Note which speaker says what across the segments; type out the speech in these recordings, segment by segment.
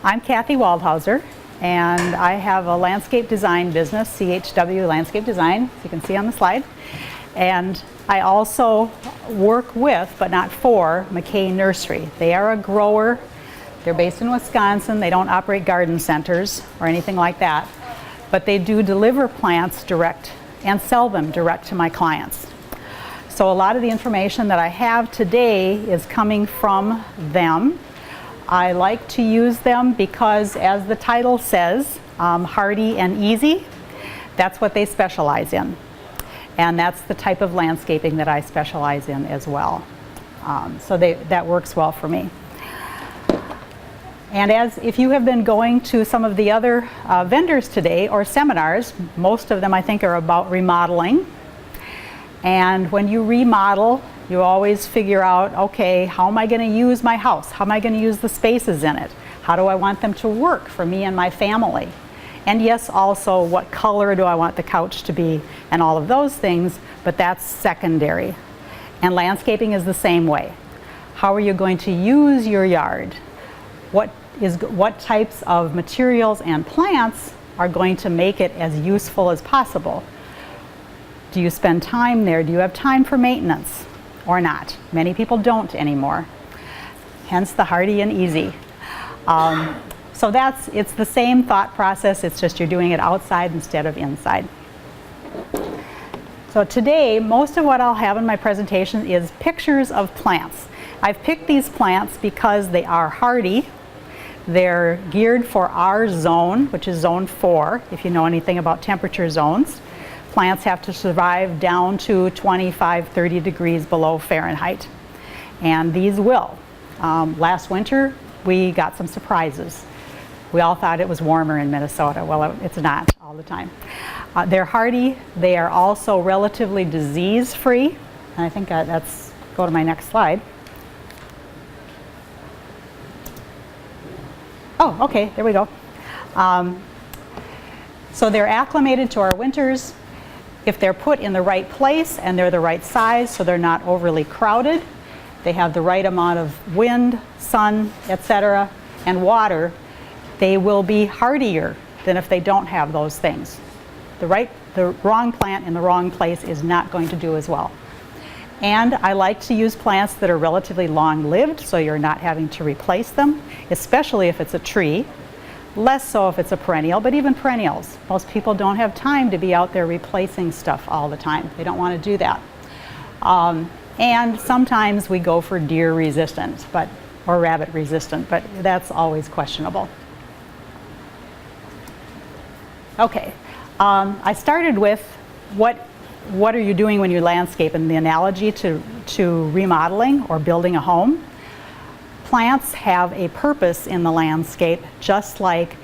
Speaker 1: I'm Cathy Waldhauser, and I have a landscape design business, CHW Landscape Design, as you can see on the slide. And I also work with, but not for, McKay Nursery. They are a grower. They're based in Wisconsin. They don't operate garden centers or anything like that, but they do deliver plants direct and sell them direct to my clients. So a lot of the information that I have today is coming from them. I like to use them because, as the title says, hardy and easy. That's what they specialize in. And that's the type of landscaping that I specialize in as well. So that works well for me. And if you have been going to some of the other vendors today or seminars, most of them I think are about remodeling. And when you remodel, you always figure out, okay, how am I going to use my house? How am I going to use the spaces in it? How do I want them to work for me and my family? And yes, also, what color do I want the couch to be, and all of those things, but that's secondary. And landscaping is the same way. How are you going to use your yard? What types of materials and plants are going to make it as useful as possible? Do you spend time there? Do you have time for maintenance or not? Many people don't anymore. Hence the hardy and easy. So it's the same thought process, it's just you're doing it outside instead of inside. So today, most of what I'll have in my presentation is pictures of plants. I've picked these plants because they are hardy. They're geared for our zone, which is zone 4, if you know anything about temperature zones. Plants have to survive down to 25, 30 degrees below Fahrenheit. And these will. Last winter, we got some surprises. We all thought it was warmer in Minnesota. Well, it's not all the time. They're hardy. They are also relatively disease-free. And I think that's, go to my next slide. Oh, okay, there we go. So they're acclimated to our winters. If they're put in the right place and they're the right size, so they're not overly crowded, they have the right amount of wind, sun, etc., and water, they will be hardier than if they don't have those things. The wrong plant in the wrong place is not going to do as well. And I like to use plants that are relatively long-lived, so you're not having to replace them, especially if it's a tree. Less so if it's a perennial, but even perennials. Most people don't have time to be out there replacing stuff all the time. They don't want to do that. And sometimes we go for deer resistant, or rabbit resistant, but that's always questionable. Okay, I started with what are you doing when you landscape, and the analogy to remodeling or building a home. Plants have a purpose in the landscape, just like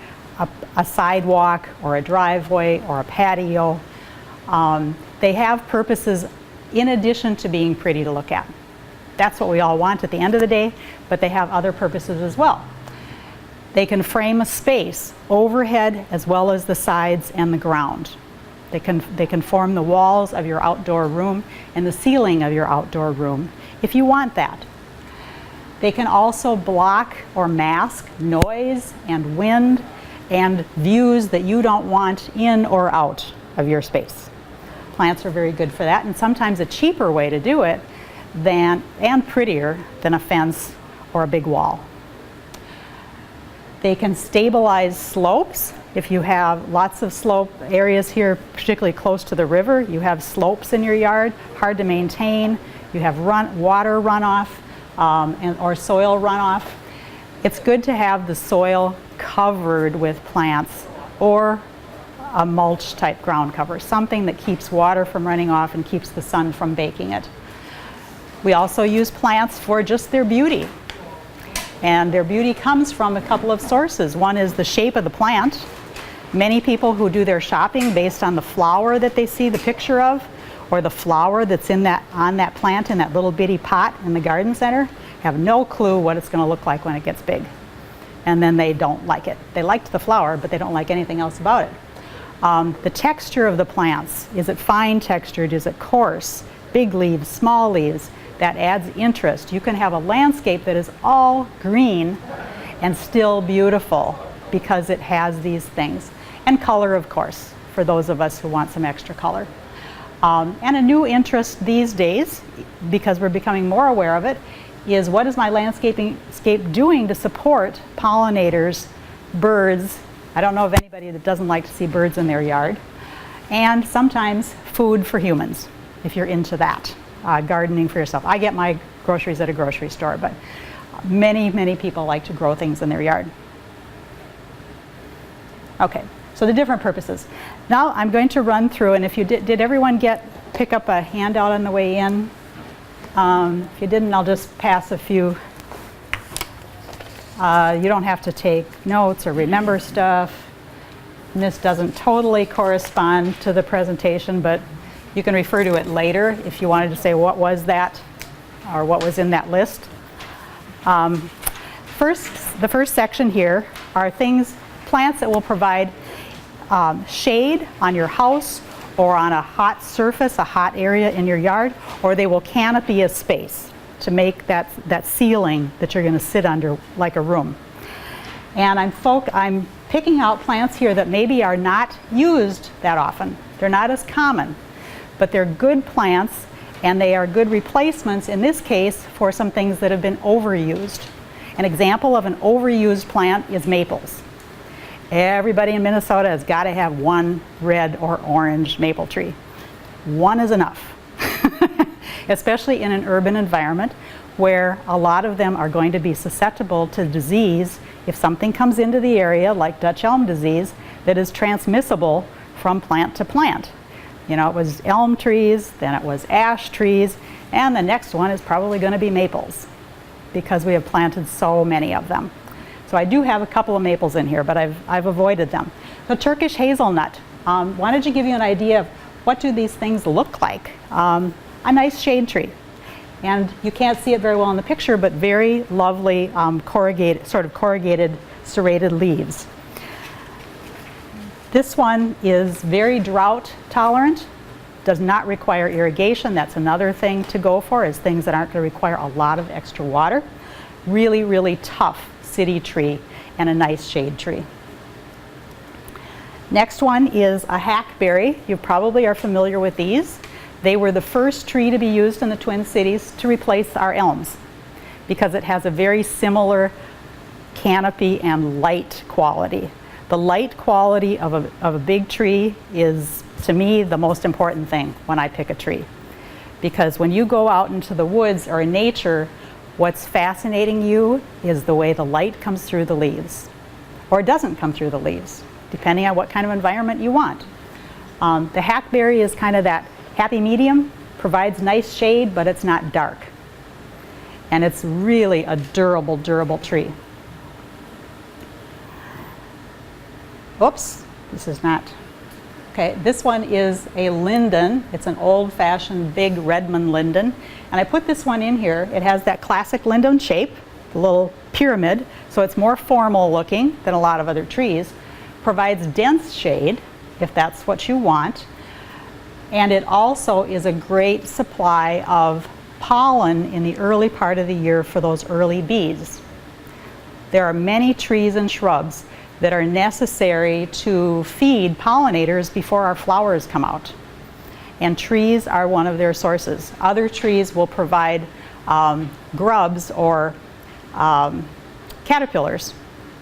Speaker 1: a sidewalk or a driveway or a patio. They have purposes in addition to being pretty to look at. That's what we all want at the end of the day, but they have other purposes as well. They can frame a space overhead as well as the sides and the ground. They can form the walls of your outdoor room and the ceiling of your outdoor room if you want that. They can also block or mask noise and wind and views that you don't want in or out of your space. Plants are very good for that, and sometimes a cheaper way to do it and prettier than a fence or a big wall. They can stabilize slopes. If you have lots of slope areas here, particularly close to the river, you have slopes in your yard, hard to maintain. You have water runoff or soil runoff. It's good to have the soil covered with plants or a mulch type ground cover, something that keeps water from running off and keeps the sun from baking it. We also use plants for just their beauty. And their beauty comes from a couple of sources. One is the shape of the plant. Many people who do their shopping based on the flower that they see the picture of, or the flower that's on that plant in that little bitty pot in the garden center, have no clue what it's going to look like when it gets big. And then they don't like it. They liked the flower, but they don't like anything else about it. The texture of the plants, is it fine textured, is it coarse, big leaves, small leaves? That adds interest. You can have a landscape that is all green and still beautiful because it has these things. And color, of course, for those of us who want some extra color. And a new interest these days, because we're becoming more aware of it, is what is my landscape doing to support pollinators, birds. I don't know of anybody that doesn't like to see birds in their yard. And sometimes food for humans, if you're into that, gardening for yourself. I get my groceries at a grocery store, but many, many people like to grow things in their yard. Okay, so the different purposes. Now I'm going to run through, and if you did everyone pick up a handout on the way in? If you didn't, I'll just pass a few. You don't have to take notes or remember stuff. And this doesn't totally correspond to the presentation, but you can refer to it later if you wanted to say what was that or what was in that list. The first section here are plants that will provide shade on your house or on a hot surface, a hot area in your yard, or they will canopy a space to make that ceiling that you're going to sit under like a room. And I'm picking out plants here that maybe are not used that often. They're not as common, but they're good plants and they are good replacements in this case for some things that have been overused. An example of an overused plant is maples. Everybody in Minnesota has got to have one red or orange maple tree. One is enough, especially in an urban environment where a lot of them are going to be susceptible to disease if something comes into the area like Dutch elm disease that is transmissible from plant to plant. You know, it was elm trees, then it was ash trees, and the next one is probably going to be maples because we have planted so many of them. So I do have a couple of maples in here, but I've avoided them. The Turkish hazelnut. Wanted to give you an idea of what do these things look like. A nice shade tree. And you can't see it very well in the picture, but very lovely corrugated, serrated leaves. This one is very drought tolerant, does not require irrigation. That's another thing to go for, is things that aren't going to require a lot of extra water. Really, really tough city tree and a nice shade tree. Next one is a hackberry. You probably are familiar with these. They were the first tree to be used in the Twin Cities to replace our elms because it has a very similar canopy and light quality. The light quality of a big tree is, to me, the most important thing when I pick a tree. Because when you go out into the woods or in nature, what's fascinating you is the way the light comes through the leaves, or doesn't come through the leaves, depending on what kind of environment you want. The hackberry is kind of that happy medium, provides nice shade, but it's not dark. And it's really a durable, durable tree. Oops, this is not. Okay, this one is a linden. It's an old-fashioned big Redmond linden. And I put this one in here. It has that classic linden shape, the little pyramid, so it's more formal looking than a lot of other trees. Provides dense shade, if that's what you want. And it also is a great supply of pollen in the early part of the year for those early bees. There are many trees and shrubs that are necessary to feed pollinators before our flowers come out. And trees are one of their sources. Other trees will provide grubs or caterpillars,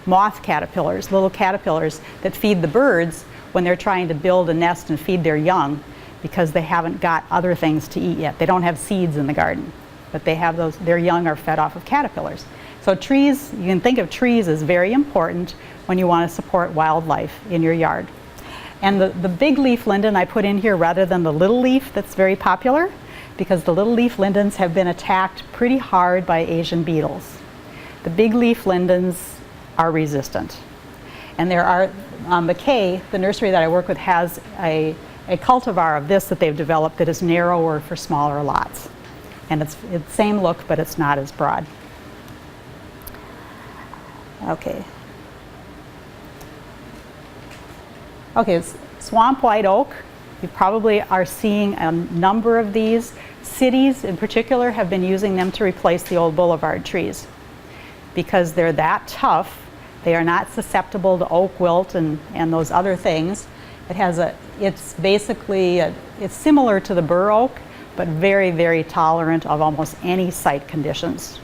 Speaker 1: moth caterpillars, little caterpillars that feed the birds when they're trying to build a nest and feed their young, because they haven't got other things to eat yet. They don't have seeds in the garden, but they have those, their young are fed off of caterpillars. So trees, you can think of trees as very important when you want to support wildlife in your yard. And the big leaf linden I put in here rather than the little leaf that's very popular, because the little leaf lindens have been attacked pretty hard by Asian beetles. The big leaf lindens are resistant. And there are, McKay, the nursery that I work with, has a cultivar of this that they've developed that is narrower for smaller lots. And it's the same look, but it's not as broad. Okay. Okay, swamp white oak. You probably are seeing a number of these. Cities in particular have been using them to replace the old boulevard trees, because they're that tough. They are not susceptible to oak wilt and those other things. It's basically, it's similar to the bur oak, but very, very tolerant of almost any site conditions.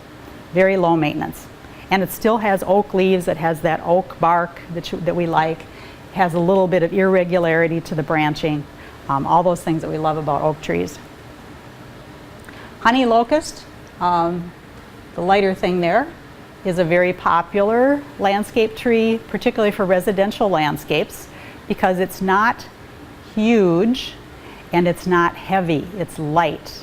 Speaker 1: Very low maintenance. And it still has oak leaves, it has that oak bark that we like. It has a little bit of irregularity to the branching. All those things that we love about oak trees. Honey locust, the lighter thing there, is a very popular landscape tree, particularly for residential landscapes, because it's not huge and it's not heavy, it's light.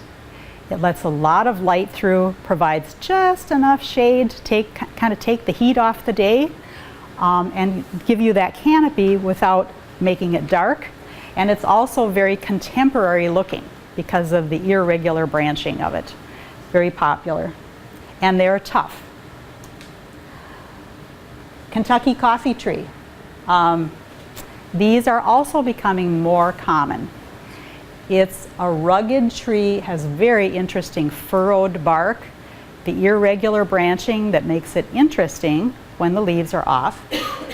Speaker 1: It lets a lot of light through, provides just enough shade to kind of take the heat off the day and give you that canopy without making it dark. And it's also very contemporary looking because of the irregular branching of it. Very popular. And they're tough. Kentucky coffee tree. These are also becoming more common. It's a rugged tree, has very interesting furrowed bark, the irregular branching that makes it interesting when the leaves are off.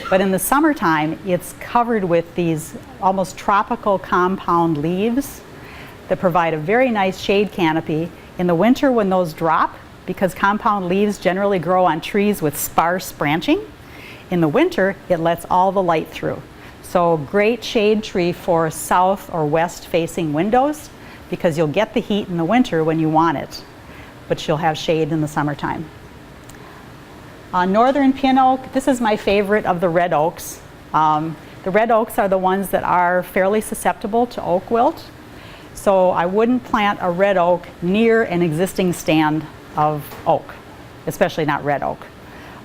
Speaker 1: But in the summertime, it's covered with these almost tropical compound leaves that provide a very nice shade canopy. In the winter when those drop, because compound leaves generally grow on trees with sparse branching, in the winter it lets all the light through. So great shade tree for south or west facing windows, because you'll get the heat in the winter when you want it, but you'll have shade in the summertime. Northern pin oak, this is my favorite of the red oaks. The red oaks are the ones that are fairly susceptible to oak wilt. So I wouldn't plant a red oak near an existing stand of oak, especially not red oak.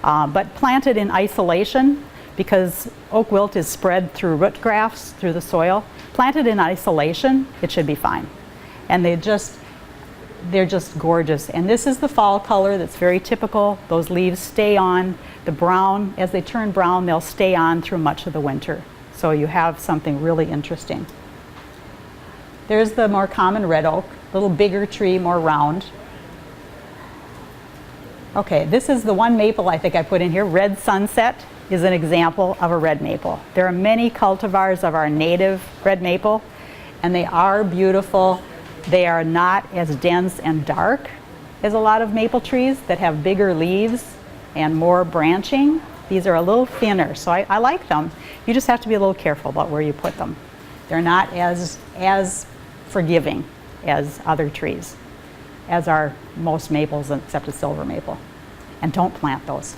Speaker 1: But plant it in isolation, because oak wilt is spread through root grafts through the soil. Planted in isolation, it should be fine. And they're just gorgeous. And this is the fall color that's very typical. Those leaves stay on. The brown, as they turn brown, they'll stay on through much of the winter. So you have something really interesting. There's the more common red oak, a little bigger tree, more round. Okay, this is the one maple I think I put in here. Red Sunset is an example of a red maple. There are many cultivars of our native red maple, and they are beautiful. They are not as dense and dark as a lot of maple trees that have bigger leaves and more branching. These are a little thinner, so I like them. You just have to be a little careful about where you put them. They're not as forgiving as other trees, as are most maples except a silver maple. And don't plant those.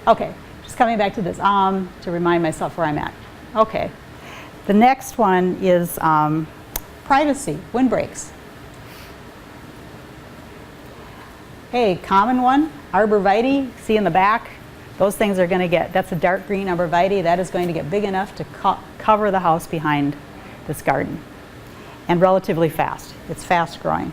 Speaker 1: Okay, just coming back to this to remind myself where I'm at. Okay, the next one is privacy, windbreaks. Hey, common one, Arborvitae, see in the back? Those things are going to get, that's a dark green Arborvitae, that is going to get big enough to cover the house behind this garden. And relatively fast, it's fast growing.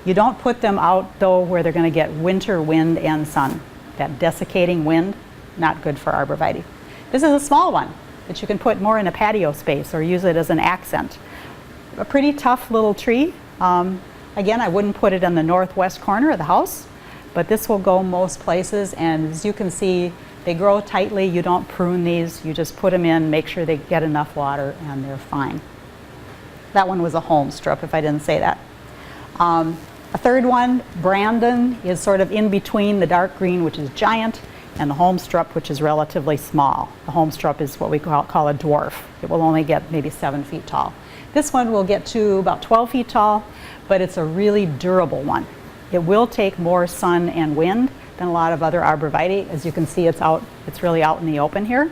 Speaker 1: You don't put them out though where they're going to get winter wind and sun. That desiccating wind, not good for Arborvitae. This is a small one that you can put more in a patio space or use it as an accent. A pretty tough little tree. Again, I wouldn't put it in the northwest corner of the house, but this will go most places, and as you can see, they grow tightly. You don't prune these, you just put them in, make sure they get enough water, and they're fine. That one was a home strip, if I didn't say that. A third one, Brandon, is sort of in between the dark green, which is giant, and the holmstrup, which is relatively small. The holmstrup is what we call a dwarf. It will only get maybe 7 feet tall. This one will get to about 12 feet tall, but it's a really durable one. It will take more sun and wind than a lot of other Arborvitae. As you can see, it's really out in the open here.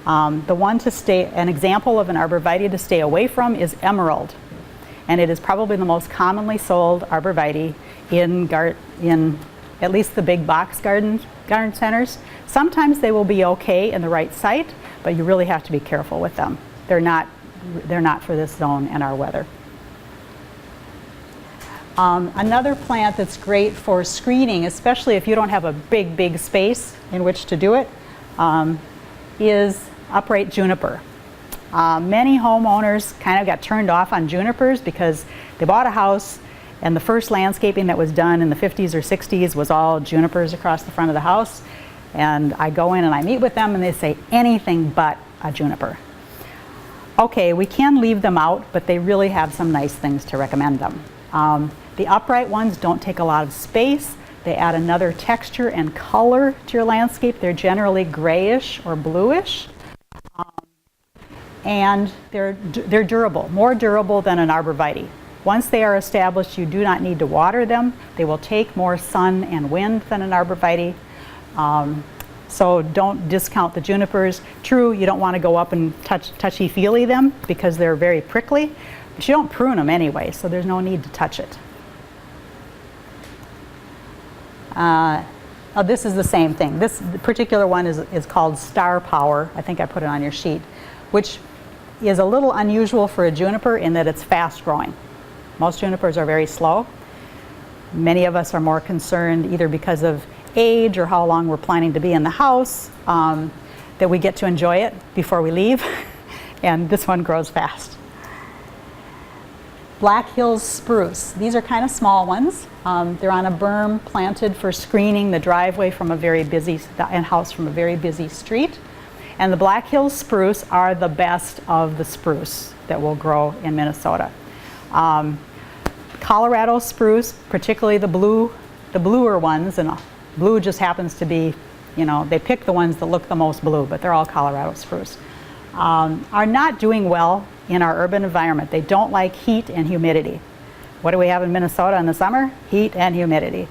Speaker 1: The one to stay, an example of an Arborvitae to stay away from is Emerald. And it is probably the most commonly sold Arborvitae in at least the big box garden centers. Sometimes they will be okay in the right site, but you really have to be careful with them. They're not for this zone and our weather. Another plant that's great for screening, especially if you don't have a big space in which to do it, is upright juniper. Many homeowners kind of got turned off on junipers because they bought a house And the first landscaping that was done in the 50s or 60s was all junipers across the front of the house. And I go in and I meet with them and they say anything but a juniper. Okay, we can leave them out, but they really have some nice things to recommend them. The upright ones don't take a lot of space. They add another texture and color to your landscape. They're generally grayish or bluish. And they're durable, more durable than an arborvitae. Once they are established, you do not need to water them. They will take more sun and wind than an arborvitae. So don't discount the junipers. True, you don't want to go up and touchy-feely them because they're very prickly, but you don't prune them anyway, so there's no need to touch it. This is the same thing. This particular one is called Star Power. I think I put it on your sheet, which is a little unusual for a juniper in that it's fast growing. Most junipers are very slow. Many of us are more concerned either because of age or how long we're planning to be in the house, that we get to enjoy it before we leave. And this one grows fast. Black Hills Spruce. These are kind of small ones. They're on a berm planted for screening the driveway from a very busy house from a very busy street. And the Black Hills Spruce are the best of the spruce that will grow in Minnesota. Colorado spruce, particularly the bluer ones, and blue just happens to be, you know, they pick the ones that look the most blue, but they're all Colorado spruce, are not doing well in our urban environment. They don't like heat and humidity. What do we have in Minnesota in the summer? Heat and humidity.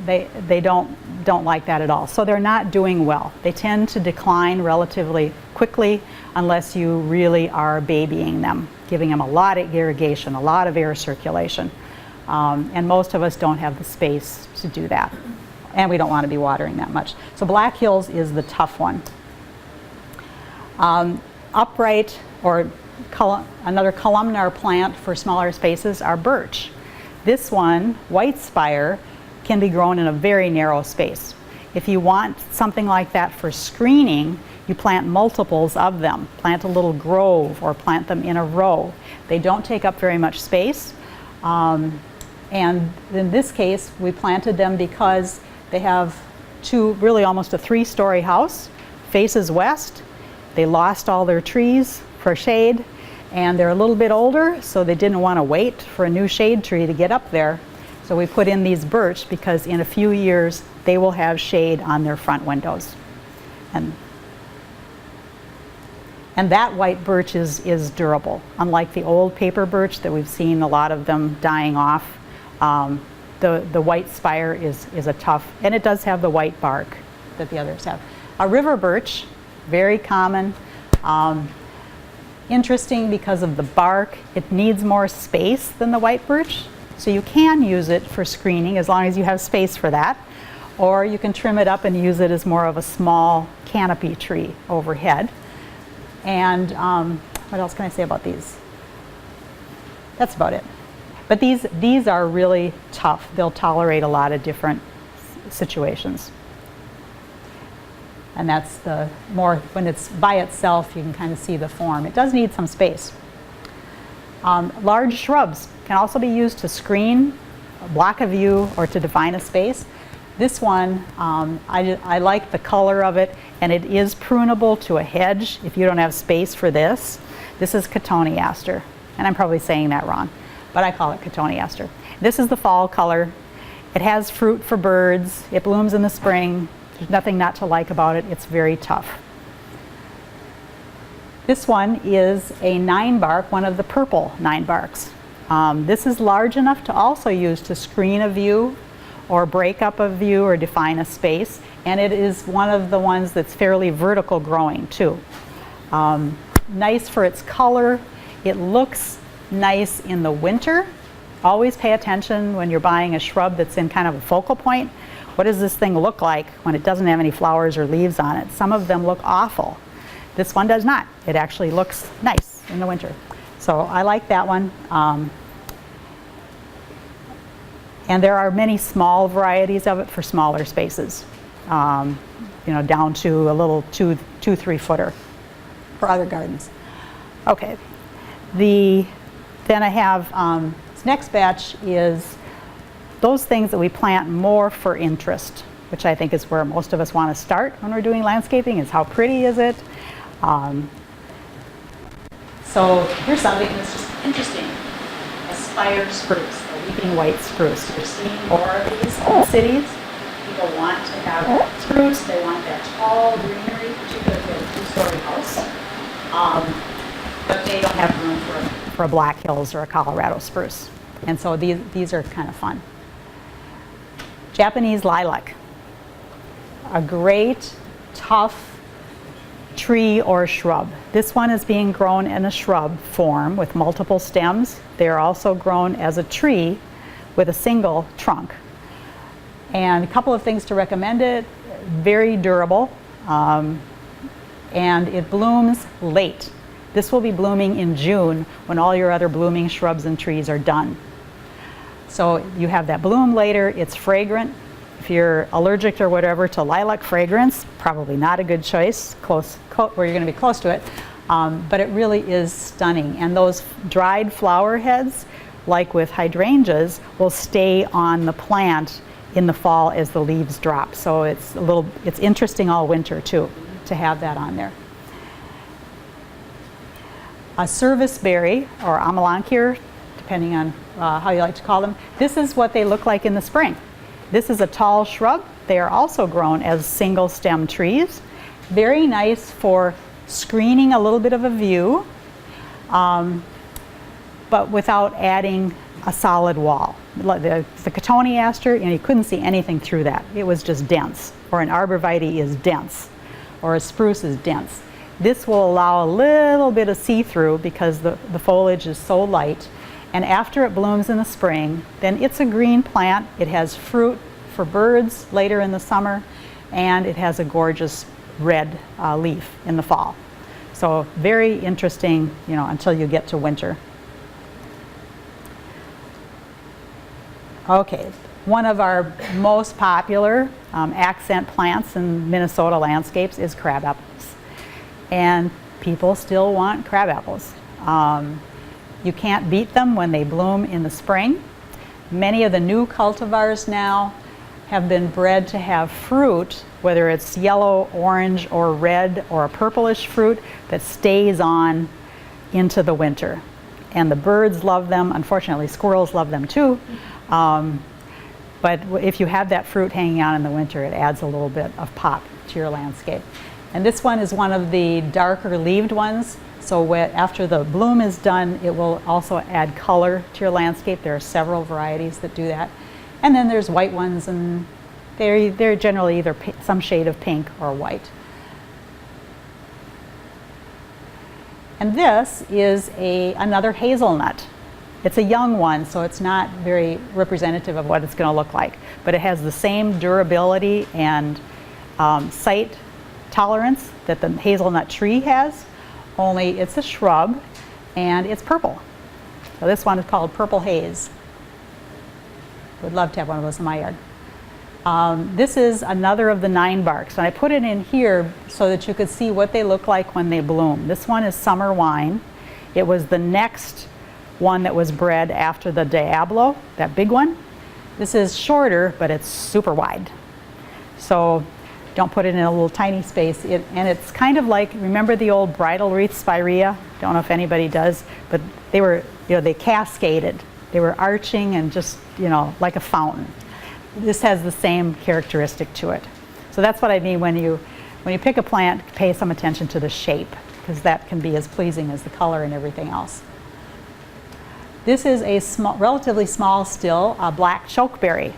Speaker 1: They don't like that at all. So they're not doing well. They tend to decline relatively quickly unless you really are babying them, giving them a lot of irrigation, a lot of air circulation. And most of us don't have the space to do that. And we don't want to be watering that much. So Black Hills is the tough one. Upright or another columnar plant for smaller spaces are birch. This one, white spire, can be grown in a very narrow space. If you want something like that for screening, you plant multiples of them. Plant a little grove or plant them in a row. They don't take up very much space. And in this case, we planted them because they have really almost a 3-story house, faces west. They lost all their trees for shade, and they're a little bit older, so they didn't want to wait for a new shade tree to get up there. So we put in these birch because in a few years they will have shade on their front windows. And that white birch is durable. Unlike the old paper birch that we've seen a lot of them dying off, the white spire is a tough, and it does have the white bark that the others have. A river birch, very common. Interesting because of the bark. It needs more space than the white birch. So you can use it for screening as long as you have space for that. Or you can trim it up and use it as more of a small canopy tree overhead. And what else can I say about these? That's about it. But these are really tough. They'll tolerate a lot of different situations. And that's the more, when it's by itself, you can kind of see the form. It does need some space. Large shrubs can also be used to screen, block a view, or to define a space. This one, I like the color of it, and it is prunable to a hedge if you don't have space for this. This is Cotoneaster, and I'm probably saying that wrong, but I call it Cotoneaster. This is the fall color. It has fruit for birds. It blooms in the spring. There's nothing not to like about it. It's very tough. This one is a 9-bark, one of the purple 9-barks. This is large enough to also use to screen a view or break up a view or define a space, and it is one of the ones that's fairly vertical growing too. Nice for its color. It looks nice in the winter. Always pay attention when you're buying a shrub that's in kind of a focal point. What does this thing look like when it doesn't have any flowers or leaves on it? Some of them look awful. This one does not. It actually looks nice in the winter. So I like that one. And there are many small varieties of it for smaller spaces, you know, down to a little 2-3 footer for other gardens. Okay. Then I have This next batch is those things that we plant more for interest, which I think is where most of us want to start when we're doing landscaping, is how pretty is it. So here's something that's just interesting. Aspire spruce, the leaping white spruce. You're seeing more of these in the cities. People want to have spruce, they want that tall greenery, particularly if they have a two-story house. But they don't have room for a Black Hills or a Colorado spruce. And so these are kind of fun. Japanese lilac. A great, tough tree or shrub. This one is being grown in a shrub form with multiple stems. They are also grown as a tree with a single trunk. And a couple of things to recommend it. Very durable, and it blooms late. This will be blooming in June when all your other blooming shrubs and trees are done. So you have that bloom later, it's fragrant. If you're allergic or whatever to lilac fragrance, probably not a good choice, where you're going to be close to it, but it really is stunning. And those dried flower heads, like with hydrangeas, will stay on the plant in the fall as the leaves drop. So it's interesting all winter too, to have that on there. A serviceberry, or amelanchier, depending on how you like to call them. This is what they look like in the spring. This is a tall shrub. They are also grown as single stem trees. Very nice for screening a little bit of a view, but without adding a solid wall. The Cotoneaster, you couldn't see anything through that. It was just dense. Or an Arborvitae is dense, or a spruce is dense. This will allow a little bit of see-through because the foliage is so light. And after it blooms in the spring, then it's a green plant. It has fruit for birds later in the summer, and it has a gorgeous red leaf in the fall. So very interesting, until you get to winter. Okay, one of our most popular accent plants in Minnesota landscapes is crabapples. And people still want crabapples. You can't beat them when they bloom in the spring. Many of the new cultivars now have been bred to have fruit, whether it's yellow, orange, or red, or a purplish fruit that stays on into the winter. And the birds love them. Unfortunately, squirrels love them too. But if you have that fruit hanging out in the winter, it adds a little bit of pop to your landscape. And this one is one of the darker leaved ones. So after the bloom is done, it will also add color to your landscape. There are several varieties that do that. And then there's white ones, and they're generally either some shade of pink or white. And this is another hazelnut. It's a young one, so it's not very representative of what it's going to look like. But it has the same durability and site tolerance that the hazelnut tree has, only it's a shrub and it's purple. So this one is called Purple Haze. Would love to have one of those in my yard. This is another of the 9 barks, and I put it in here so that you could see what they look like when they bloom. This one is Summer Wine. It was the next one that was bred after the Diablo, that big one. This is shorter, but it's super wide. So don't put it in a little tiny space. And it's kind of like, remember the old bridal wreath spirea? Don't know if anybody does, but they were, they cascaded. They were arching and just, like a fountain. This has the same characteristic to it. So that's what I mean when you pick a plant, pay some attention to the shape, because that can be as pleasing as the color and everything else. This is a relatively small still, a black chokeberry.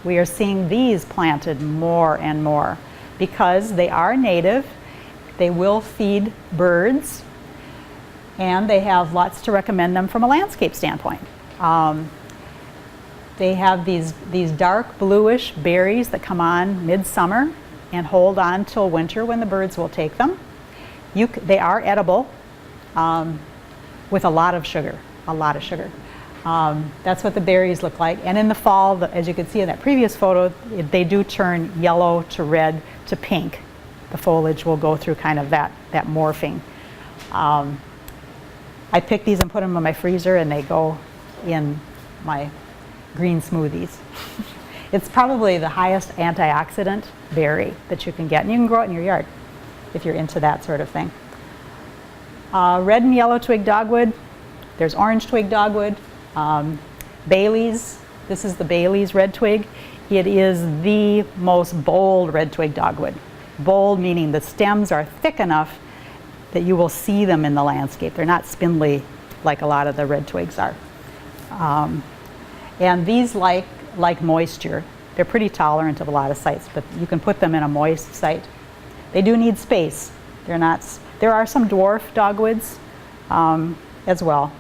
Speaker 1: We are seeing these planted more and more because they are native, they will feed birds, and they have lots to recommend them from a landscape standpoint. They have these dark bluish berries that come on midsummer and hold on till winter when the birds will take them. They are edible with a lot of sugar. That's what the berries look like. And in the fall, as you can see in that previous photo, they do turn yellow to red to pink. The foliage will go through kind of that morphing. I pick these and put them in my freezer, and they go in my green smoothies. It's probably the highest antioxidant berry that you can get, and you can grow it in your yard if you're into that sort of thing. Red and yellow twig dogwood. There's orange twig dogwood. Bailey's. This is the Bailey's red twig. It is the most bold red twig dogwood. Bold meaning the stems are thick enough that you will see them in the landscape. They're not spindly like a lot of the red twigs are. And these like moisture. They're pretty tolerant of a lot of sites, but you can put them in a moist site. They do need space. There are some dwarf dogwoods as well.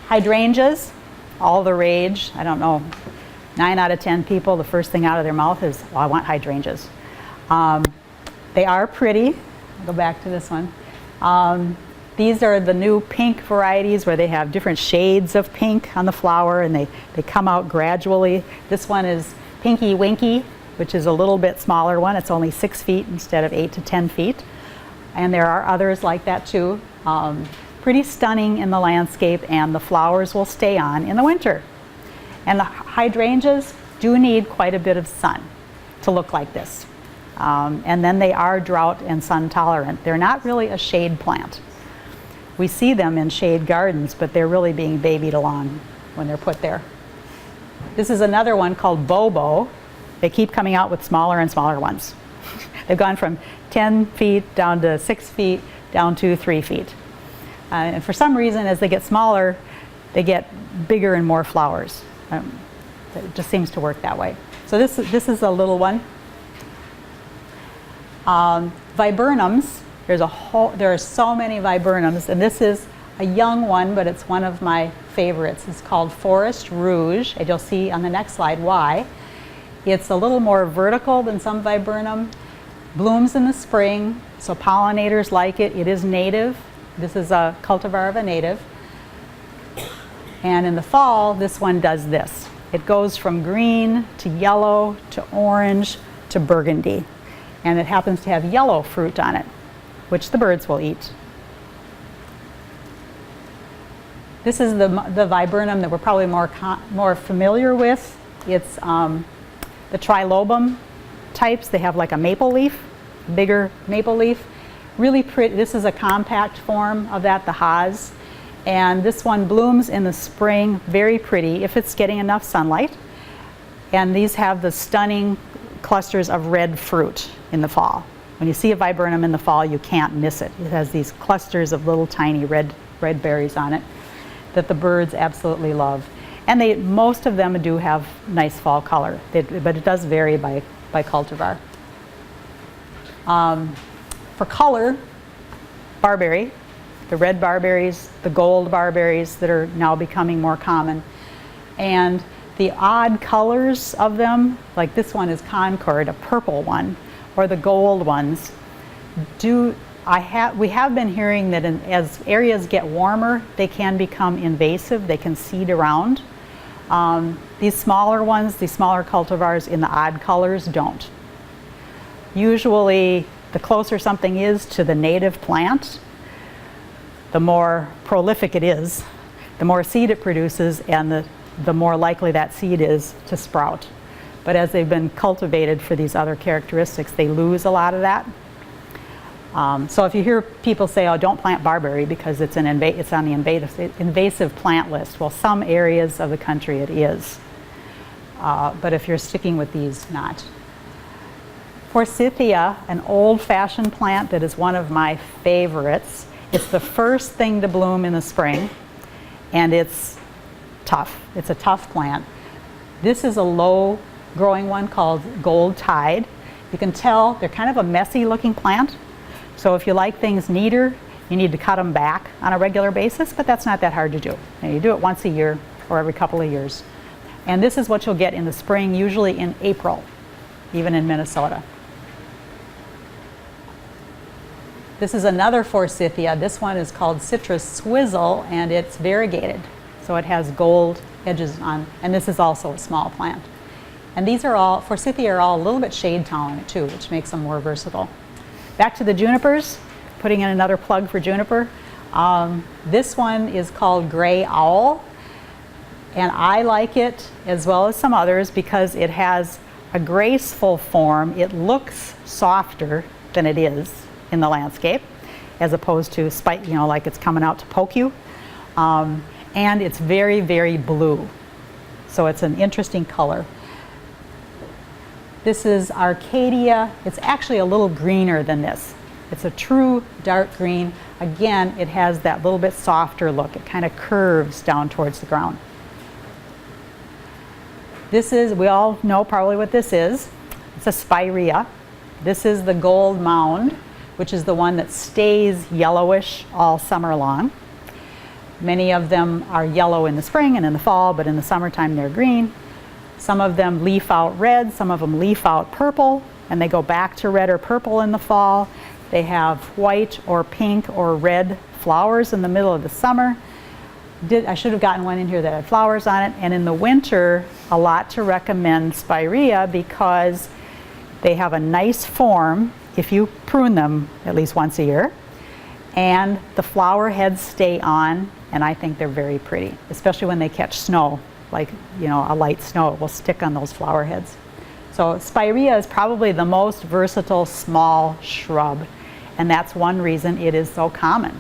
Speaker 1: Hydrangeas, all the rage. I don't know, 9 out of 10 people, the first thing out of their mouth is, well, I want hydrangeas. They are pretty. I'll go back to this one. These are the new pink varieties where they have different shades of pink on the flower, and they come out gradually. This one is Pinky Winky, which is a little bit smaller one. It's only 6 feet instead of 8 to 10 feet. And there are others like that too. Pretty stunning in the landscape, and the flowers will stay on in the winter. And the hydrangeas do need quite a bit of sun to look like this. And then they are drought and sun tolerant. They're not really a shade plant. We see them in shade gardens, but they're really being babied along when they're put there. This is another one called Bobo. They keep coming out with smaller and smaller ones. They've gone from 10 feet down to 6 feet, down to 3 feet. And for some reason, as they get smaller, they get bigger and more flowers. It just seems to work that way. So this is a little one. Viburnums. There are so many viburnums, and this is a young one, but it's one of my favorites. It's called Forest Rouge, and you'll see on the next slide why. It's a little more vertical than some viburnum. Blooms in the spring, so pollinators like it. It is native. This is a cultivar of a native. And in the fall, this one does this. It goes from green to yellow to orange to burgundy. And it happens to have yellow fruit on it, which the birds will eat. This is the viburnum that we're probably more familiar with. It's the trilobum types. They have like a maple leaf, bigger maple leaf. Really pretty. This is a compact form of that, the Haze. And this one blooms in the spring, very pretty if it's getting enough sunlight. And these have the stunning clusters of red fruit in the fall. When you see a viburnum in the fall, you can't miss it. It has these clusters of little tiny red berries on it that the birds absolutely love. And most of them do have nice fall color, but it does vary by cultivar. For color, barberry, the red barberries, the gold barberries that are now becoming more common. And the odd colors of them, like this one is Concord, a purple one, or the gold ones, we have been hearing that as areas get warmer, they can become invasive, they can seed around. These smaller ones, these smaller cultivars in the odd colors don't. Usually, the closer something is to the native plant, the more prolific it is, the more seed it produces, and the more likely that seed is to sprout. But as they've been cultivated for these other characteristics, they lose a lot of that. So if you hear people say, oh, don't plant barberry because it's on the invasive plant list, well, some areas of the country it is. But if you're sticking with these, not. Forsythia, an old-fashioned plant that is one of my favorites. It's the first thing to bloom in the spring, and it's tough. It's a tough plant. This is a low-growing one called Gold Tide. You can tell they're kind of a messy-looking plant. So if you like things neater, you need to cut them back on a regular basis, but that's not that hard to do. And you do it once a year or every couple of years. And this is what you'll get in the spring, usually in April, even in Minnesota. This is another Forsythia. This one is called Citrus Swizzle, and it's variegated. So it has gold edges on, and this is also a small plant. And these are all, Forsythia are all a little bit shade tolerant too, which makes them more versatile. Back to the junipers, putting in another plug for juniper. This one is called Gray Owl, and I like it as well as some others because it has a graceful form. It looks softer than it is in the landscape, as opposed to like it's coming out to poke you. And it's very, very blue. So it's an interesting color. This is Arcadia. It's actually a little greener than this. It's a true dark green. Again, it has that little bit softer look. It kind of curves down towards the ground. This is, we all know probably what this is. It's a Spirea. This is the gold mound, which is the one that stays yellowish all summer long. Many of them are yellow in the spring and in the fall, but in the summertime they're green. Some of them leaf out red, some of them leaf out purple, and they go back to red or purple in the fall. They have white or pink or red flowers in the middle of the summer. I should have gotten one in here that had flowers on it. And in the winter, a lot to recommend Spirea because they have a nice form if you prune them at least once a year. And the flower heads stay on, and I think they're very pretty, especially when they catch snow, like a light snow, it will stick on those flower heads. So Spirea is probably the most versatile small shrub, and that's one reason it is so common.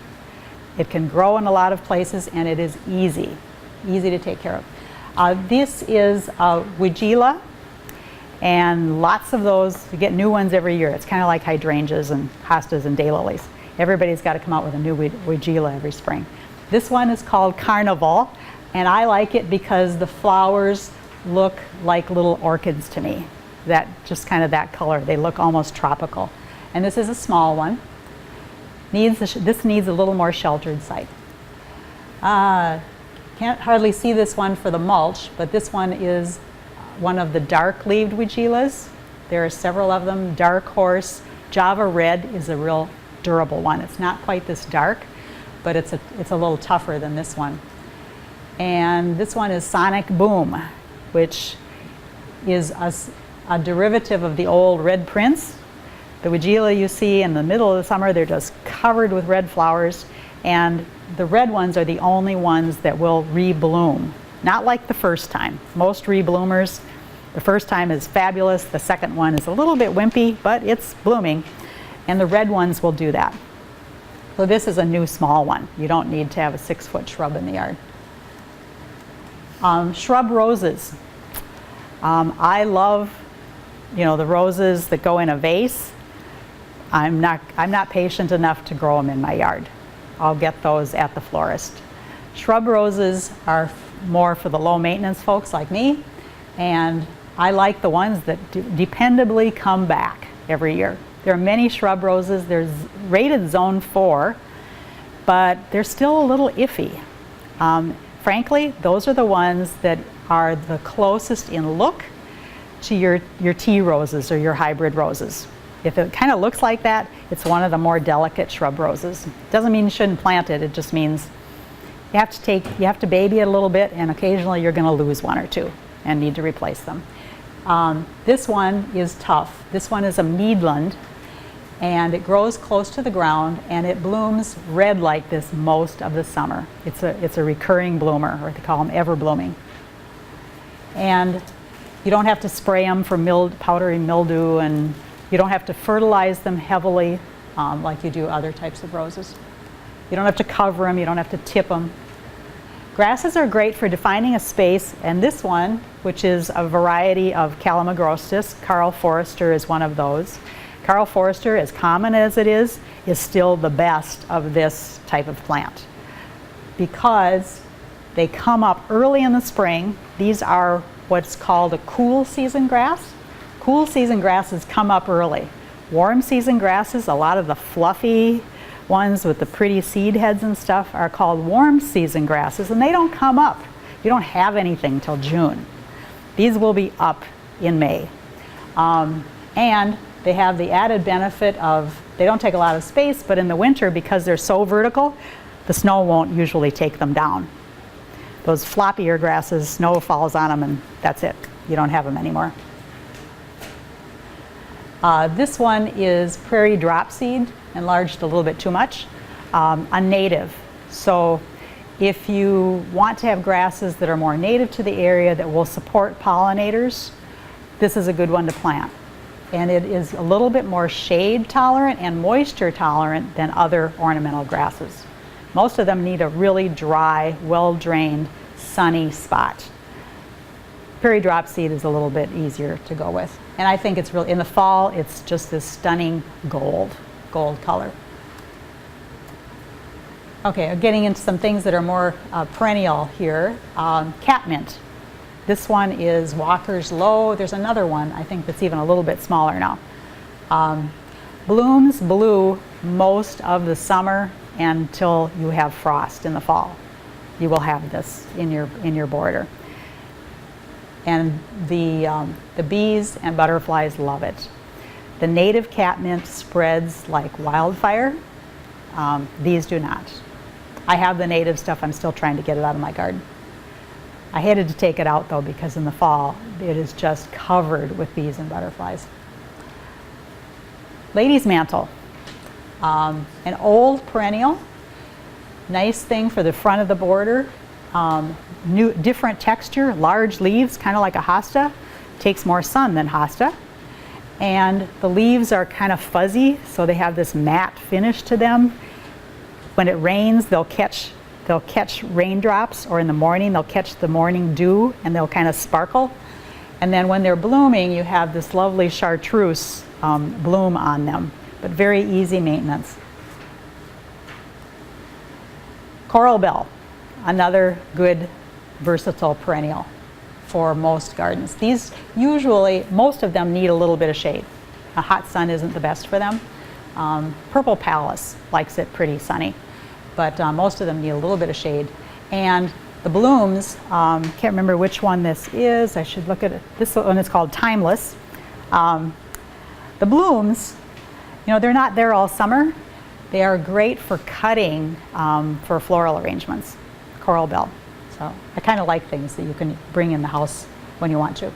Speaker 1: It can grow in a lot of places, and it is easy to take care of. This is Weigela, and lots of those, you get new ones every year. It's kind of like hydrangeas and hostas and daylilies. Everybody's got to come out with a new Weigela every spring. This one is called Carnival, and I like it because the flowers look like little orchids to me. That just kind of that color. They look almost tropical. And this is a small one. This needs a little more sheltered site. Can't hardly see this one for the mulch, but this one is one of the dark-leaved Weigelas. There are several of them. Dark Horse, Java Red is a real durable one. It's not quite this dark, but it's a little tougher than this one. And this one is Sonic Boom, which is a derivative of the old Red Prince. The Weigela you see in the middle of the summer, they're just covered with red flowers, and the red ones are the only ones that will re-bloom. Not like the first time. Most re-bloomers, the first time is fabulous, the second one is a little bit wimpy, but it's blooming, and the red ones will do that. So this is a new small one. You don't need to have a 6-foot shrub in the yard. Shrub roses. I love, the roses that go in a vase. I'm not patient enough to grow them in my yard. I'll get those at the florist. Shrub roses are more for the low maintenance folks like me, and I like the ones that dependably come back every year. There are many shrub roses. There's rated zone 4, but they're still a little iffy. Frankly, those are the ones that are the closest in look to your tea roses or your hybrid roses. If it kind of looks like that, it's one of the more delicate shrub roses. Doesn't mean you shouldn't plant it, it just means you have to baby it a little bit, and occasionally you're going to lose one or two and need to replace them. This one is tough. This one is a Meadland, and it grows close to the ground, and it blooms red like this most of the summer. It's a recurring bloomer, or they call them ever blooming. And you don't have to spray them for powdery mildew, and you don't have to fertilize them heavily like you do other types of roses. You don't have to cover them, you don't have to tip them. Grasses are great for defining a space, and this one, which is a variety of Calamagrostis, Karl Forrester is one of those. Karl Forrester, as common as it is still the best of this type of plant because they come up early in the spring. These are what's called a cool season grass. Cool season grasses come up early. Warm season grasses, a lot of the fluffy ones with the pretty seed heads and stuff, are called warm season grasses, and they don't come up. You don't have anything till June. These will be up in May. And they have the added benefit of, they don't take a lot of space, but in the winter, because they're so vertical, the snow won't usually take them down. Those floppier grasses, snow falls on them and that's it. You don't have them anymore. This one is prairie dropseed, enlarged a little bit too much, a native. So if you want to have grasses that are more native to the area that will support pollinators, this is a good one to plant. And it is a little bit more shade tolerant and moisture tolerant than other ornamental grasses. Most of them need a really dry, well-drained, sunny spot. Prairie dropseed is a little bit easier to go with. And I think it's really, in the fall, it's just this stunning gold color. Okay, getting into some things that are more perennial here. Catmint. This one is Walker's Low. There's another one, I think, that's even a little bit smaller now. Blooms blue most of the summer until you have frost in the fall. You will have this in your border. And the bees and butterflies love it. The native catmint spreads like wildfire. These do not. I have the native stuff. I'm still trying to get it out of my garden. I hated to take it out though, because in the fall it is just covered with bees and butterflies. Lady's mantle, an old perennial, nice thing for the front of the border. Different texture, large leaves, kind of like a hosta. Takes more sun than hosta. And the leaves are kind of fuzzy, so they have this matte finish to them. When it rains, they'll catch raindrops, or in the morning they'll catch the morning dew and they'll kind of sparkle. And then when they're blooming, you have this lovely chartreuse bloom on them, but very easy maintenance. Coral bell, another good versatile perennial for most gardens. These usually, most of them need a little bit of shade. A hot sun isn't the best for them. Purple Palace likes it pretty sunny, but most of them need a little bit of shade. And the blooms, can't remember which one this is. I should look at it. This one is called Timeless. The blooms, you know, they're not there all summer. They are great for cutting for floral arrangements, coral bell. So I kind of like things that you can bring in the house when you want to.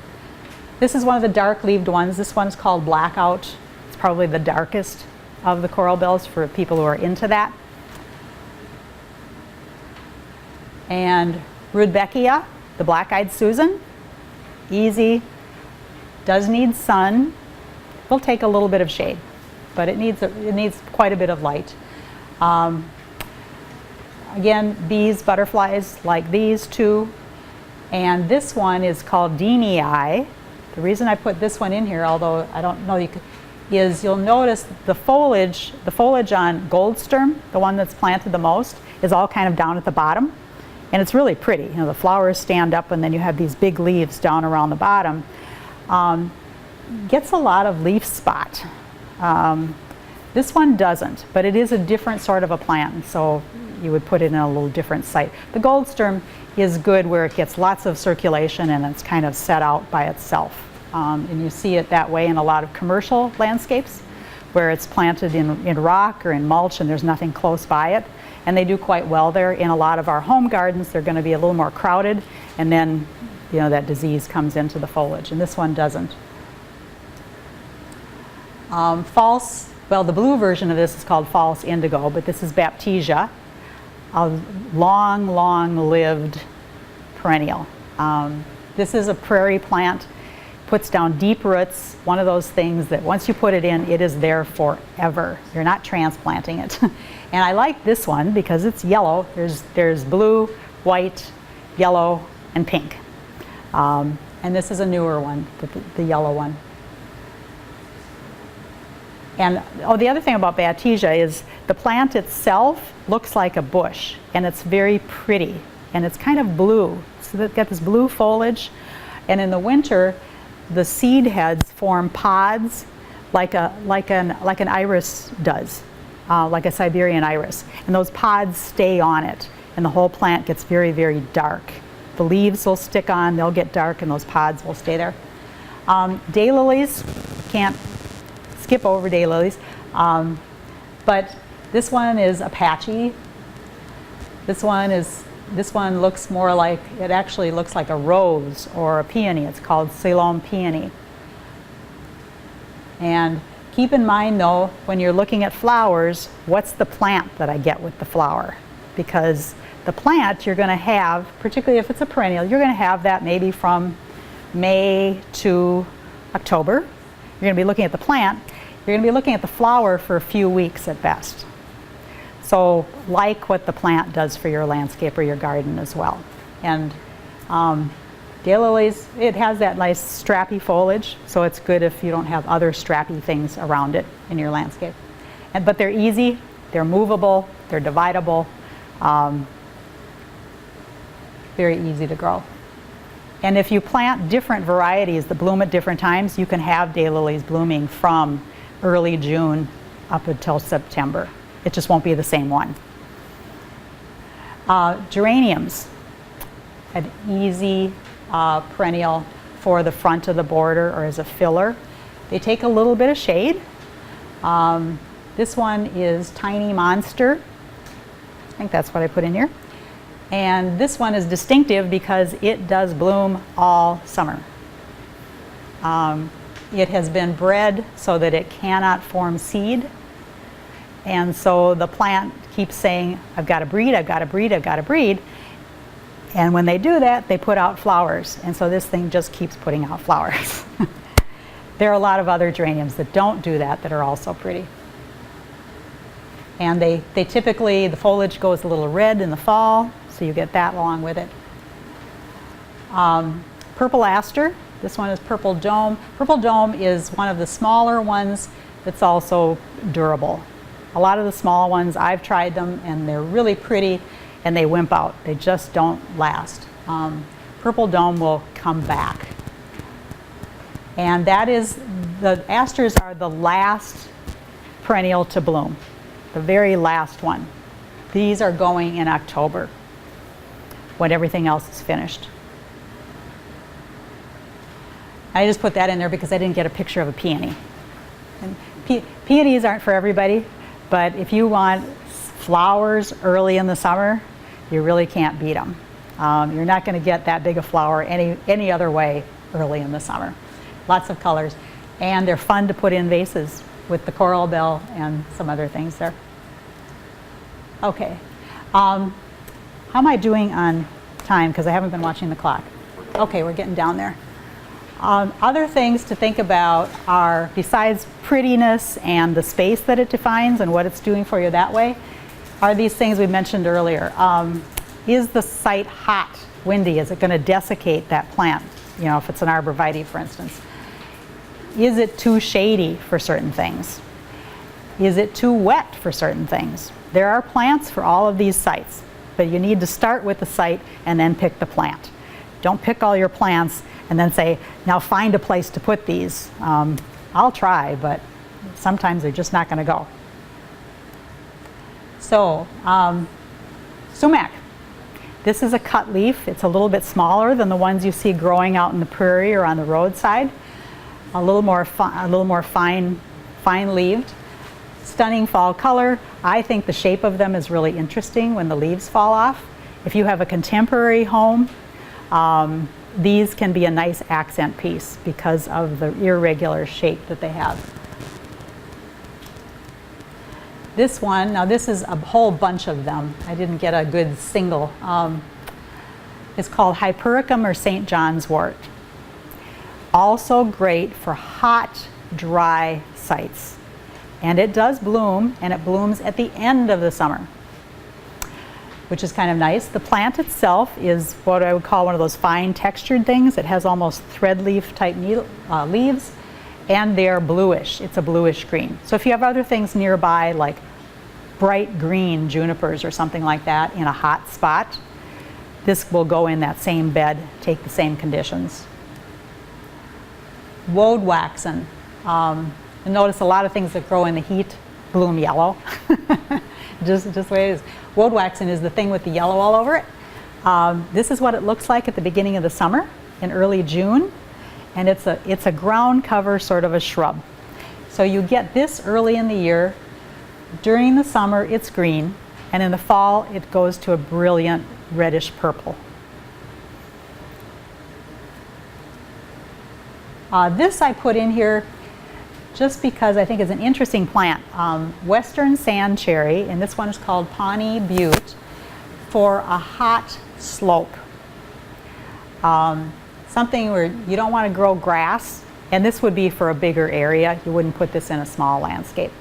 Speaker 1: This is one of the dark-leaved ones. This one's called Blackout. It's probably the darkest of the coral bells for people who are into that. And Rudbeckia, the black-eyed Susan, easy, does need sun. Will take a little bit of shade, but it needs quite a bit of light. Again, bees, butterflies like these two. And this one is called Deanii. The reason I put this one in here, although I don't know you could, is you'll notice the foliage on Goldsturm, the one that's planted the most, is all kind of down at the bottom. And it's really pretty. You know, the flowers stand up and then you have these big leaves down around the bottom. Gets a lot of leaf spot. This one doesn't, but it is a different sort of a plant, so you would put it in a little different site. The Goldsturm is good where it gets lots of circulation and it's kind of set out by itself. And you see it that way in a lot of commercial landscapes where it's planted in rock or in mulch and there's nothing close by it. And they do quite well there. In a lot of our home gardens, they're going to be a little more crowded, and then, you know, that disease comes into the foliage, and this one doesn't. False, well, the blue version of this is called false indigo, but this is Baptisia, a long-lived perennial. This is a prairie plant, puts down deep roots, one of those things that once you put it in, it is there forever. You're not transplanting it. And I like this one because it's yellow. There's blue, white, yellow, and pink. And this is a newer one, the yellow one. And the other thing about Baptisia is the plant itself looks like a bush, and it's very pretty, and it's kind of blue. So they've got this blue foliage, and in the winter, the seed heads form pods like an iris does, like a Siberian iris, and those pods stay on it, and the whole plant gets very, very dark. The leaves will stick on, they'll get dark, and those pods will stay there. Daylilies, can't skip over daylilies, but this one is Apache. This one looks more like, it actually looks like a rose or a peony. It's called Ceylon Peony. And keep in mind though, when you're looking at flowers, what's the plant that I get with the flower? because the plant you're going to have, particularly if it's a perennial, you're going to have that maybe from May to October. You're going to be looking at the plant. You're going to be looking at the flower for a few weeks at best. So like what the plant does for your landscape or your garden as well. And daylilies, it has that nice strappy foliage, so it's good if you don't have other strappy things around it in your landscape. But they're easy, they're movable, they're dividable, very easy to grow. And if you plant different varieties that bloom at different times, you can have daylilies blooming from early June up until September. It just won't be the same one. Geraniums, an easy perennial for the front of the border or as a filler. They take a little bit of shade. This one is Tiny Monster. I think that's what I put in here. And this one is distinctive because it does bloom all summer. It has been bred so that it cannot form seed. And so the plant keeps saying, I've got to breed, I've got to breed, I've got to breed. And when they do that, they put out flowers. And so this thing just keeps putting out flowers. There are a lot of other geraniums that don't do that that are also pretty. And they typically, the foliage goes a little red in the fall, so you get that along with it. Purple aster, this one is Purple Dome. Purple Dome is one of the smaller ones that's also durable. A lot of the small ones, I've tried them and they're really pretty and they wimp out. They just don't last. Purple Dome will come back. And that is, the asters are the last perennial to bloom, the very last one. These are going in October when everything else is finished. I just put that in there because I didn't get a picture of a peony. And peonies aren't for everybody, but if you want flowers early in the summer, you really can't beat them. You're not going to get that big a flower any other way early in the summer. Lots of colors, and they're fun to put in vases with the coral bell and some other things there. Okay, how am I doing on time? Because I haven't been watching the clock. Okay, we're getting down there. Other things to think about are, besides prettiness and the space that it defines and what it's doing for you that way, are these things we mentioned earlier. Is the site hot, windy? Is it going to desiccate that plant? You know, if it's an arborvitae, for instance. Is it too shady for certain things? Is it too wet for certain things? There are plants for all of these sites, but you need to start with the site and then pick the plant. Don't pick all your plants and then say, now find a place to put these. I'll try, but sometimes they're just not going to go. So, sumac. This is a cut leaf. It's a little bit smaller than the ones you see growing out in the prairie or on the roadside. A little more fine-leaved. Stunning fall color. I think the shape of them is really interesting when the leaves fall off. If you have a contemporary home, these can be a nice accent piece because of the irregular shape that they have. This one, now this is a whole bunch of them. I didn't get a good single. It's called Hypericum or St. John's wort. Also great for hot, dry sites. And it does bloom, and it blooms at the end of the summer, which is kind of nice. The plant itself is what I would call one of those fine textured things. It has almost thread leaf type leaves, and they're bluish. It's a bluish green. So if you have other things nearby, like bright green junipers or something like that in a hot spot, this will go in that same bed, take the same conditions. Woadwaxen. You'll notice a lot of things that grow in the heat bloom yellow. just the way it is. Woadwaxen is the thing with the yellow all over it. This is what it looks like at the beginning of the summer in early June, and it's a ground cover sort of a shrub. So you get this early in the year. During the summer it's green, and in the fall it goes to a brilliant reddish purple. This I put in here just because I think it's an interesting plant. Western sand cherry, and this one is called Pawnee Butte. for a hot slope. Something where you don't want to grow grass, and this would be for a bigger area. You wouldn't put this in a small landscape.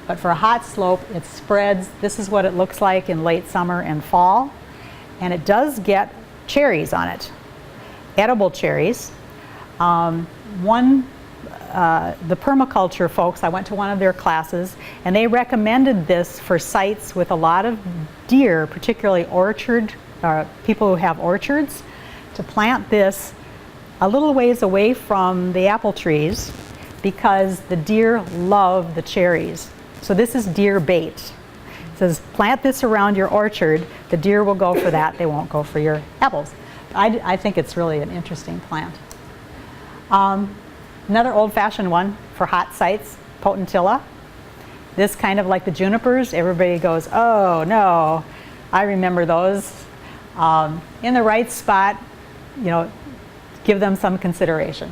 Speaker 1: But for a hot slope, it spreads. This is what it looks like in late summer and fall. And it does get cherries on it, edible cherries. The permaculture folks, I went to one of their classes, and they recommended this for sites with a lot of deer, particularly people who have orchards, to plant this a little ways away from the apple trees because the deer love the cherries. So this is deer bait. It says plant this around your orchard, the deer will go for that, they won't go for your apples. I think it's really an interesting plant. Another old-fashioned one for hot sites, potentilla. This kind of like the junipers, everybody goes, oh no, I remember those. In the right spot, you know, give them some consideration.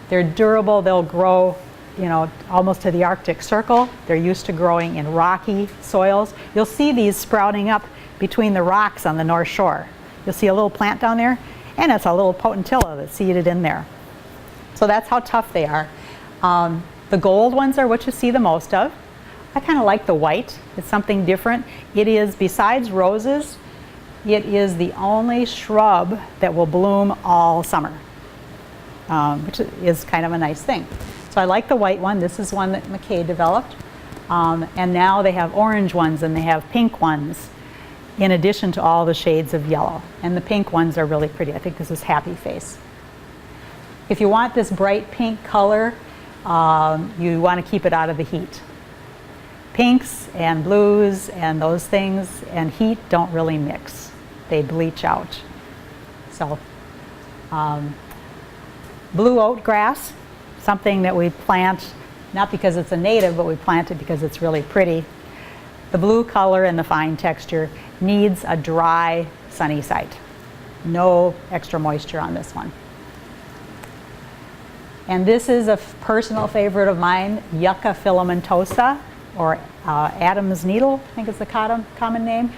Speaker 1: They're durable, they'll grow, you know, almost to the Arctic Circle. They're used to growing in rocky soils. You'll see these sprouting up between the rocks on the North Shore. You'll see a little plant down there, and it's a little potentilla that's seeded in there. So that's how tough they are. The gold ones are what you see the most of. I kind of like the white. It's something different. It is, besides roses, it is the only shrub that will bloom all summer, which is kind of a nice thing. So I like the white one. This is one that McKay developed. And now they have orange ones and they have pink ones in addition to all the shades of yellow. And the pink ones are really pretty. I think this is Happy Face. If you want this bright pink color, you want to keep it out of the heat. Pinks and blues and those things and heat don't really mix. They bleach out. So, blue oat grass, something that we plant, not because it's a native, but we plant it because it's really pretty. The blue color and the fine texture needs a dry, sunny site. No extra moisture on this one. And this is a personal favorite of mine, Yucca filamentosa, or Adam's needle, I think is the common name.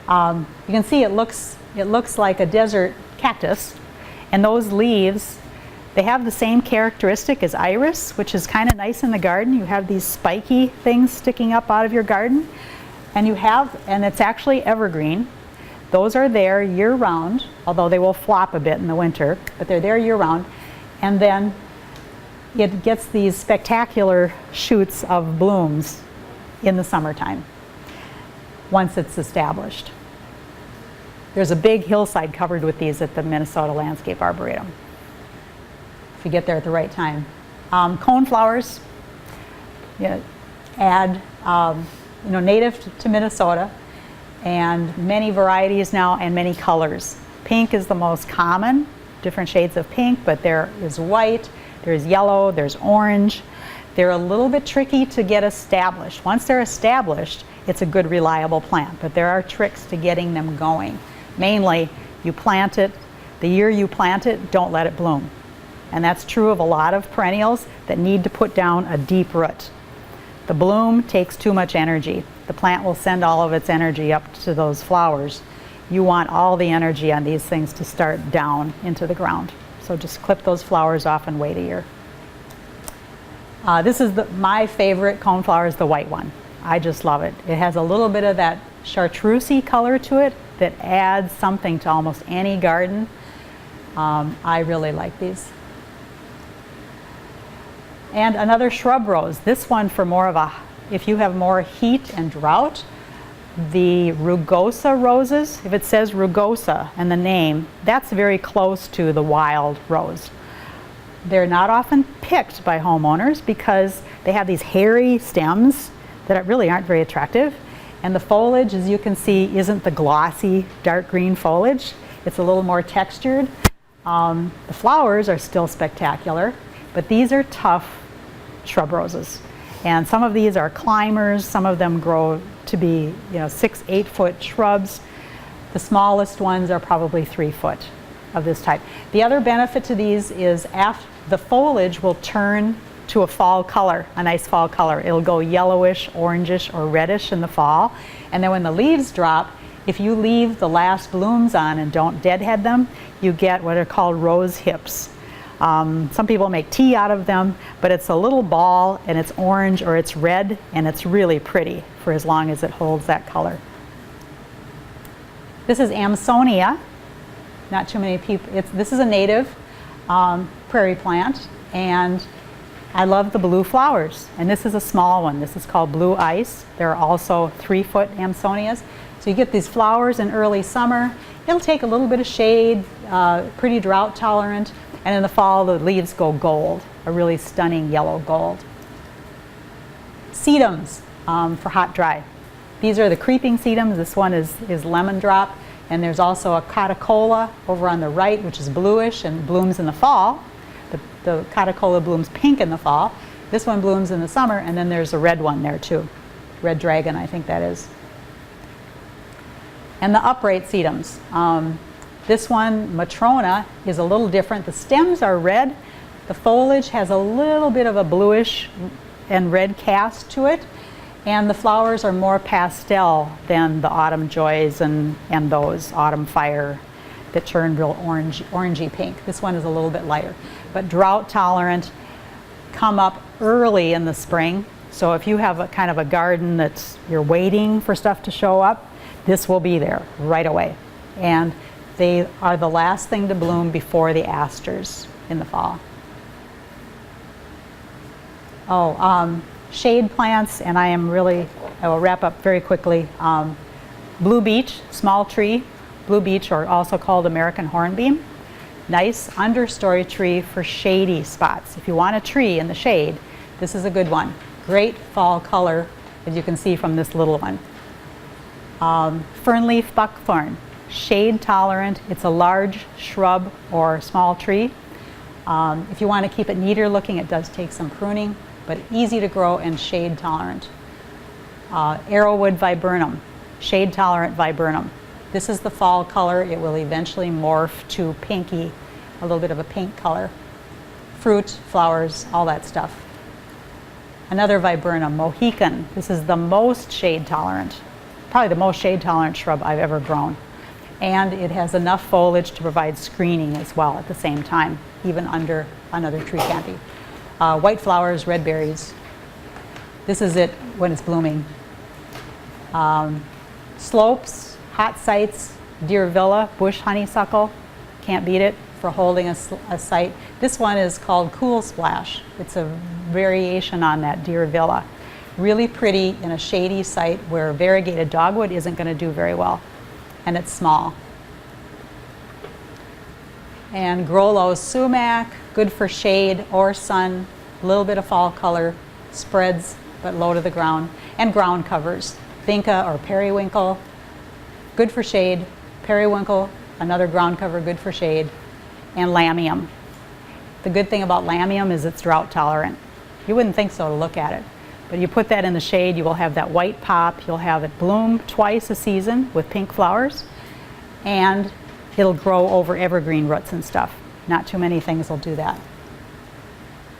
Speaker 1: You can see it looks like a desert cactus, and those leaves, they have the same characteristic as iris, which is kind of nice in the garden. You have these spiky things sticking up out of your garden, and it's actually evergreen. Those are there year-round, although they will flop a bit in the winter, but they're there year-round. And then it gets these spectacular shoots of blooms in the summertime once it's established. There's a big hillside covered with these at the Minnesota Landscape Arboretum, if you get there at the right time. Coneflowers, native to Minnesota, and many varieties now and many colors. Pink is the most common, different shades of pink, but there is white, there's yellow, there's orange. They're a little bit tricky to get established. Once they're established, it's a good, reliable plant, but there are tricks to getting them going. Mainly, you plant it, the year you plant it, don't let it bloom. And that's true of a lot of perennials that need to put down a deep root. The bloom takes too much energy. The plant will send all of its energy up to those flowers. You want all the energy on these things to start down into the ground. So just clip those flowers off and wait a year. This is my favorite coneflower, is the white one. I just love it. It has a little bit of that chartreusey color to it that adds something to almost any garden. I really like these. And another shrub rose. This one for more of a, if you have more heat and drought, the Rugosa roses, if it says Rugosa in the name, that's very close to the wild rose. They're not often picked by homeowners because they have these hairy stems that really aren't very attractive. And the foliage, as you can see, isn't the glossy dark green foliage. It's a little more textured. The flowers are still spectacular, but these are tough shrub roses. And some of these are climbers, some of them grow to be 6-8 foot shrubs. The smallest ones are probably 3 foot of this type. The other benefit to these is the foliage will turn to a fall color, a nice fall color. It'll go yellowish, orangish, or reddish in the fall. And then when the leaves drop, If you leave the last blooms on and don't deadhead them, you get what are called rose hips. Some people make tea out of them, but it's a little ball and it's orange or it's red, and it's really pretty for as long as it holds that color. This is Amsonia. Not too many people. This is a native prairie plant, and I love the blue flowers. And this is a small one. This is called Blue Ice. There are also 3-foot Amsonias. So you get these flowers in early summer. It'll take a little bit of shade, pretty drought tolerant, and in the fall the leaves go gold, a really stunning yellow gold. Sedums for hot dry. These are the creeping sedums. This one is lemon drop, and there's also a Cotacola over on the right, which is bluish and blooms in the fall. The Cotacola blooms pink in the fall. This one blooms in the summer, and then there's a red one there too. Red dragon, I think that is. And the upright sedums. This one, Matrona, is a little different. The stems are red. The foliage has a little bit of a bluish and red cast to it. And the flowers are more pastel than the Autumn Joys and those Autumn Fire that turn real orangey pink. This one is a little bit lighter. But drought tolerant, come up early in the spring. So if you have a kind of a garden that's you're waiting for stuff to show up, this will be there right away. And they are the last thing to bloom before the asters in the fall. Shade plants, and I will wrap up very quickly. Blue beech, small tree, blue beech, or also called American hornbeam. Nice understory tree for shady spots. If you want a tree in the shade, this is a good one. Great fall color, as you can see from this little one. Fernleaf buckthorn, shade tolerant. It's a large shrub or small tree. If you want to keep it neater looking, it does take some pruning, but easy to grow and shade tolerant. Arrowwood viburnum, shade tolerant viburnum. This is the fall color. It will eventually morph to pinky, a little bit of a pink color. Fruit, flowers, all that stuff. Another viburnum, Mohican. This is the most shade tolerant, probably the most shade tolerant shrub I've ever grown. And it has enough foliage to provide screening as well at the same time, even under another tree canopy. White flowers, red berries. This is it when it's blooming. Slopes, hot sites, deer villa, bush honeysuckle. Can't beat it for holding a site. This one is called Cool Splash. It's a variation on that deer villa. Really pretty in a shady site where variegated dogwood isn't going to do very well. And it's small. And Grollo sumac, good for shade or sun, a little bit of fall color, spreads but low to the ground, and ground covers. Vinca or periwinkle, good for shade. Periwinkle, another ground cover, good for shade. And lamium. The good thing about lamium is it's drought tolerant. You wouldn't think so to look at it. But you put that in the shade, you will have that white pop, you'll have it bloom twice a season with pink flowers, and it'll grow over evergreen roots and stuff. Not too many things will do that.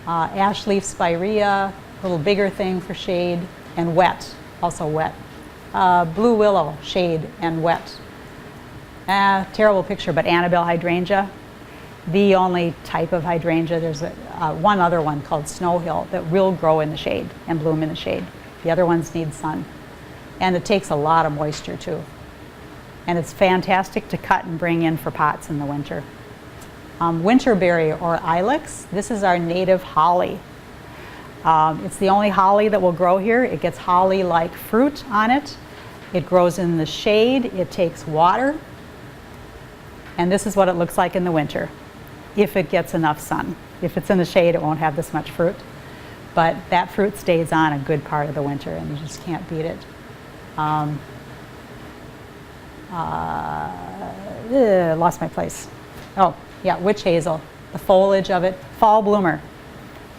Speaker 1: Ash leaf spirea, a little bigger thing for shade, and wet, also wet. Blue willow, shade and wet. Terrible picture, but Annabelle Hydrangea, the only type of hydrangea. There's one other one called Snow Hill that will grow in the shade and bloom in the shade. The other ones need sun. And it takes a lot of moisture too. And it's fantastic to cut and bring in for pots in the winter. Winterberry or ilex, this is our native holly. It's the only holly that will grow here. It gets holly-like fruit on it. It grows in the shade. It takes water. And this is what it looks like in the winter, if it gets enough sun. If it's in the shade, it won't have this much fruit. But that fruit stays on a good part of the winter, and you just can't beat it. Lost my place. Oh, yeah, witch hazel. The foliage of it, fall bloomer,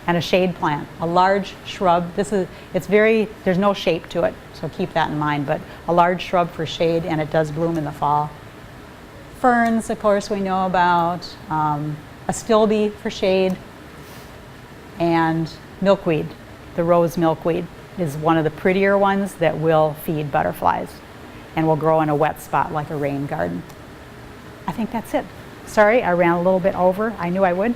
Speaker 1: and a shade plant, a large shrub. There's no shape to it, so keep that in mind, but a large shrub for shade, and it does bloom in the fall. Ferns, of course, we know about. Astilbe for shade, and milkweed. The rose milkweed is one of the prettier ones that will feed butterflies. and will grow in a wet spot like a rain garden. I think that's it. Sorry, I ran a little bit over. I knew I would.